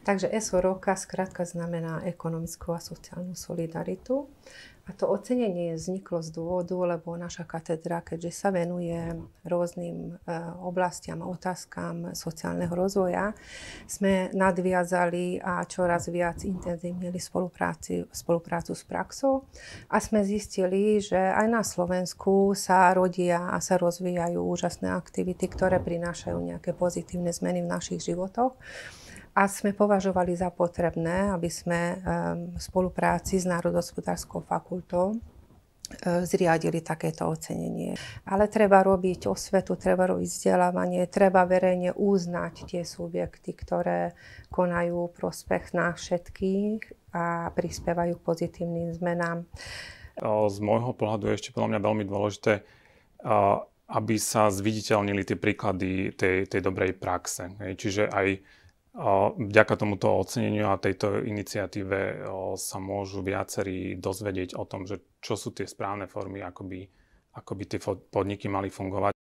Takže ESO roka skrátka znamená ekonomickú a sociálnu solidaritu. A to ocenenie vzniklo z dôvodu, lebo naša katedra, keďže sa venuje rôznym oblastiam a otázkam sociálneho rozvoja, sme nadviazali a čoraz viac intenzívnili spoluprácu s praxou a sme zistili, že aj na Slovensku sa rodia a sa rozvíjajú úžasné aktivity, ktoré prinášajú nejaké pozitívne zmeny v našich životoch. A sme považovali za potrebné, aby sme v spolupráci s Národohospodárskou fakultou zriadili takéto ocenenie. Ale treba robiť osvetu, treba robiť vzdelávanie, treba verejne uznať tie subjekty, ktoré konajú prospech nás všetkých a prispievajú k pozitívnym zmenám. Z môjho pohľadu je ešte podľa mňa veľmi dôležité, aby sa zviditeľnili tie príklady tej dobrej praxe. Čiže aj vďaka tomuto oceneniu a tejto iniciatíve sa môžu viacerí dozvedieť o tom, že čo sú tie správne formy, ako by tie podniky mali fungovať.